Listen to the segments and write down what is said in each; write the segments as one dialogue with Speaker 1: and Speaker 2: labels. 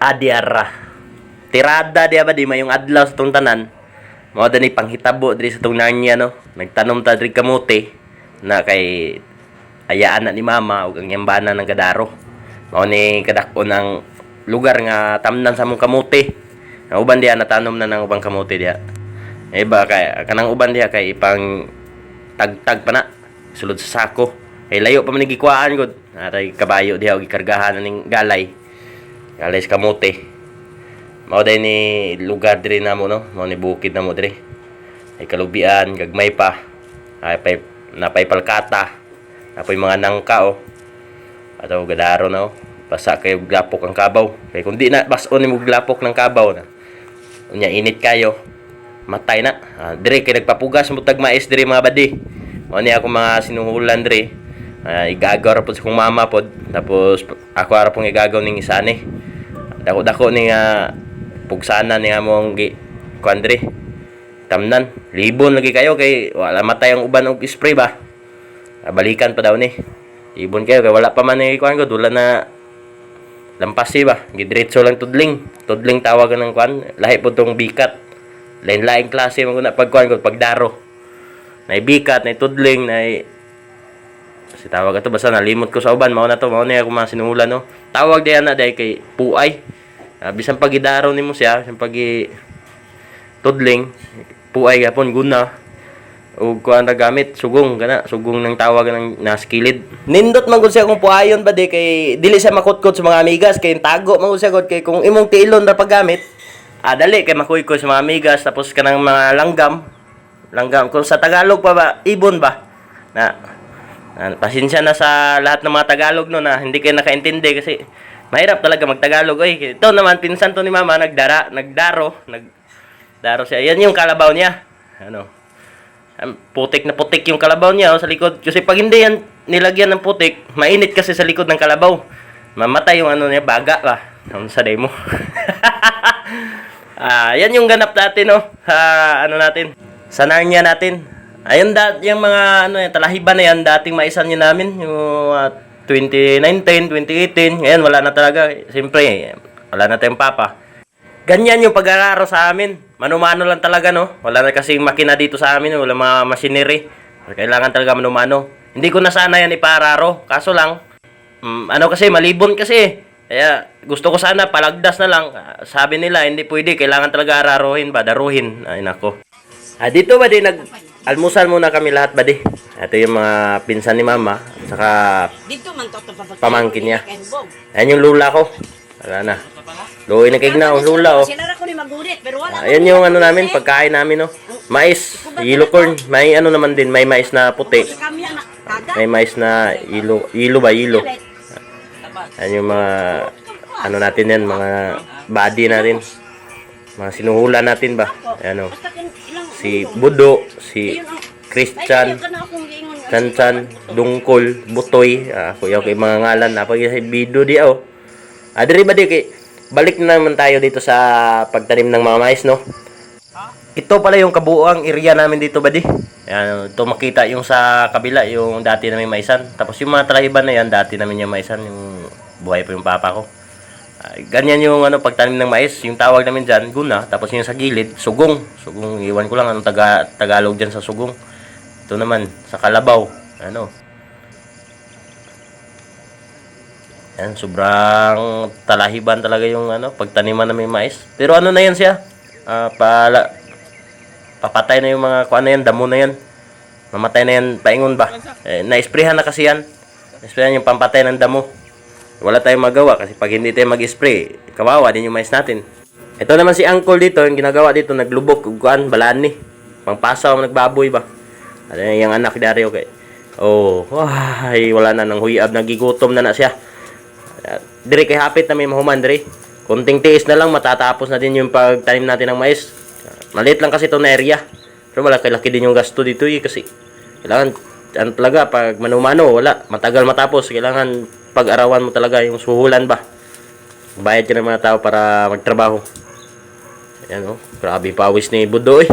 Speaker 1: Adiara. Tirada diya ba di mayong adlaw sa tong tanan. Mao ni panghitabo diri sa tong Narnia no. Nagtanom ta diri kamote na kay ayaan na ni mama ug ang yambana ng Gadaro. Mao ni kadako ng lugar nga tamnan sa mong kamote. Ang uban diya natanom na ng ubang kamote diya. Iba kay kanang uban diya kay ipang tagtag pa na sulod sa sako. Kay layo pa man gikuhaan gud. Atay kabayo diha og gikargahan ning galay. Galay sa kamote. Mao day ni lugar diri namo no, mao ni bukid namo diri. Ay kalubian, gagmay pa. Ay napay palkata. Napoy mga nangka oh. Ato Gadaro na oh. Basa kayo glapok ang kabaw. Kay kun di na bason nimo glapok ng kabaw na. Unya init kayo. Matay na. Diri kay nagpapugas mo tag mais diri mga badi. Mao ni ako mga sinuhulan diri. Igagaw ra pud sa kong mama pod. Tapos ako ara pong igagaw ning isa ni. Dako-dako ni pugsana ni among kuan diri. Tamnan. Libon lagi kayo kay wala matay ang uban og spray ba. Balikan pa daw ni. Libon kayo kay wala pa man ni kuan ko dula na lampasi ba. Gidiretso lang tudling. Tudling tawagan ng kuan. Lahi po tong bikat. Lain-laing klase man ko na pagkuan ko pagdaro. Nay bikat, nay tudling, nay si tawag ato basta nalimot ko sa uban mao na to mao ni ako mga sinuhulan no. Tawag diyan na day kay puay. Bisan pagidaro nimo siya, bisan pagi tudling, puay gapon guna. Ug kuan ra gamit sugong kana, sugong nang tawag ng naskilid. Nindot man gud siya kung puayon ba di kay dili siya makutkot sa mga amigas kay tago man gud siya gud kay kung imong tiilon ra paggamit, dali kay makuykoy sa mga amigas tapos kanang mga langgam. Langgam kung sa Tagalog pa ba, ibon ba? Pasensya na sa lahat ng mga Tagalog no na hindi kayo nakaintindi kasi mahirap talaga magtagalog. Oy, ito naman pinsan to ni mama nagdaro siya. Yan yung kalabaw niya. Ano? Putik na putik yung kalabaw niya sa likod kasi pag hindi yan nilagyan ng putik, mainit kasi sa likod ng kalabaw. Mamatay yung ano niya, baga ba? Ano sa demo? Yan yung ganap natin no. Ano natin? Sa Narnia natin. Ayun yung mga ano yung talahiban na yan dating maisan niyo namin yung 2019, 2018. Ngayon wala na talaga. Siyempre, wala na tayong papa. Ganyan yung pag-araro sa amin. Mano-mano lang talaga no. Wala na kasing makina dito sa amin, wala mga machinery. Kailangan talaga mano-mano. Hindi ko na sana yan ipaararo. Kaso lang ano kasi malibon kasi. Kaya gusto ko sana palagdas na lang. Sabi nila hindi pwede, kailangan talaga araruhin ba, daruhin. Ay nako. Dito ba din almusal muna kami lahat ba di? Ito yung mga pinsan ni mama at saka pamangkin niya. Ayan yung lula ko. Wala na. Luoy na kay na ang lula oh. Ayan yung ano namin, pagkain namin oh. Mais, yellow corn. May ano naman din, may mais na puti. May mais na yelo ba, yelo. Ayan yung mga ano natin yan, mga body natin. Mga sinuhulan natin ba? Ayan oh. Si Budo, si Christian, Chansan, Dungkol, Butoy, kuya kay mga ngalan na pag sa video di oh. Diri ba di kay balik na naman tayo dito sa pagtanim ng mga mais no. Ito pala yung kabuuang area namin dito ba di. Ayan, ito makita yung sa kabila yung dati na may maisan. Tapos yung mga talahiban na yan dati namin yung maisan yung buhay pa yung papa ko. Ganyan yung ano pagtanim ng mais, yung tawag namin diyan, guna, tapos yung sa gilid, sugong. Sugong, iwan ko lang anong Tagalog diyan sa sugong. Ito naman sa kalabaw, ano. Yan, sobrang talahiban talaga yung ano pagtaniman ng mais. Pero ano na yan siya? Papatay na yung mga kuan na yan, damo na yan. Mamatay na yan, paingon ba? Na-sprayhan na kasi yan. Na-sprayhan yung pampatay ng damo. Wala tayong magawa kasi pag hindi tayo mag-spray, kawawa din yung mais natin. Ito naman si Uncle dito, yung ginagawa dito, naglubok, kuan, balaan ni. Pangpasaw, nagbaboy ba? Ano yung anak dari okay. Oh, ay, wala na nang huyab, nagigutom na siya. Dire kay hapit na may mahuman dire. Kunting tiis na lang matatapos na din yung pagtanim natin ng mais. Maliit lang kasi ito na area. Pero malaki-laki din yung gasto dito kasi kailangan ano talaga pag manumano, wala, matagal matapos. Kailangan pag-arawan mo talaga yung suhulan ba. Bayad ka ng mga tao para magtrabaho. Ayan oh, grabe pawis ni Budo eh.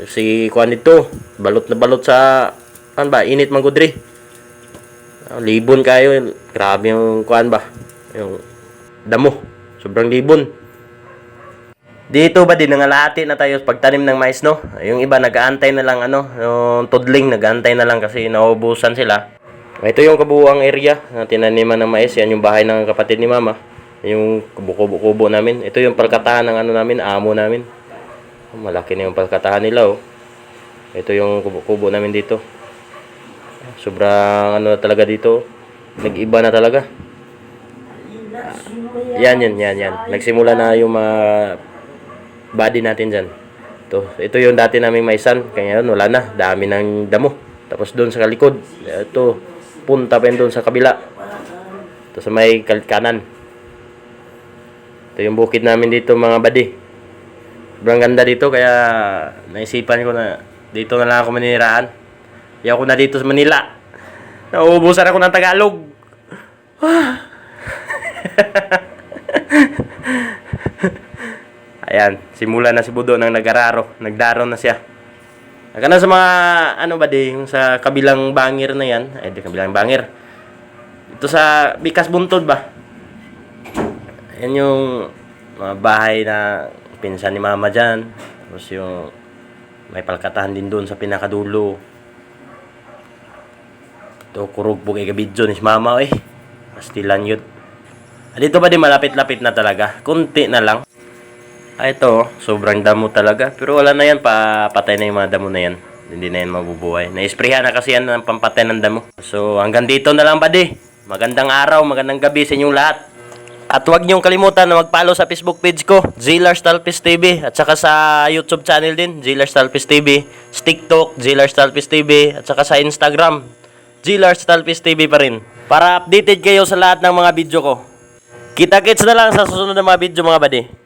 Speaker 1: Si kuan nito, balot na balot sa kan ba, init man gudri. Libon kayo, grabe yung kuan ba, yung damo. Sobrang libon. Dito ba din nangalahati na tayo pagtanim ng mais, no? Yung iba nag-aantay na lang yung tudling nag-aantay na lang kasi nauubusan sila. Ito yung kabuuang area na tinaniman ng mais. Yan yung bahay ng kapatid ni Mama. Yung kubo namin. Ito yung palkatahan ng namin, amo namin. Malaki na yung palkatahan nila, oh. Ito yung kubo namin dito. Sobrang talaga dito. Nag-iba na talaga. Yan. Nagsimula na yung body natin dyan. Ito yung dati naming maisan. Kaya yun, wala na. Dami ng damo. Tapos doon sa likod. Ito, punta pa yun doon sa kabila. Ito sa may kanan. Ito yung bukid namin dito mga body. Sobrang ganda dito. Kaya naisipan ko na dito na lang ako maniniraan. Ayaw ko na dito sa Manila. Nauubusan ako ng Tagalog. Ayan, simula na si Budo nang nagdaro na siya. Nagkana sa mga yung sa kabilang bangir na yan. Ay, di kabilang bangir. Ito sa Bikas Buntod ba? Ayan yung mga bahay na pinsan ni Mama dyan. Tapos yung may palkatahan din doon sa pinakadulo. Ito, kurog po kay Gabidjo ni Mama, eh. Pastilan yun. Dito ba di malapit-lapit na talaga? Kunti na lang. Ito, sobrang damo talaga. Pero wala na yan, patay na yung mga damo na yan. Hindi na yan mabubuhay. Na-isprehan na kasi yan ng pampatay ng damo. So, hanggang dito na lang, buddy. Magandang araw, magandang gabi sa inyong lahat. At huwag niyong kalimutan na mag-follow sa Facebook page ko, Zlars Talpis TV. At saka sa YouTube channel din, Zlars Talpis TV. Sa TikTok, Zlars Talpis TV. At saka sa Instagram, Zlars Talpis TV pa rin. Para updated kayo sa lahat ng mga video ko. Kita-kits na lang sa susunod na mga video, mga buddy.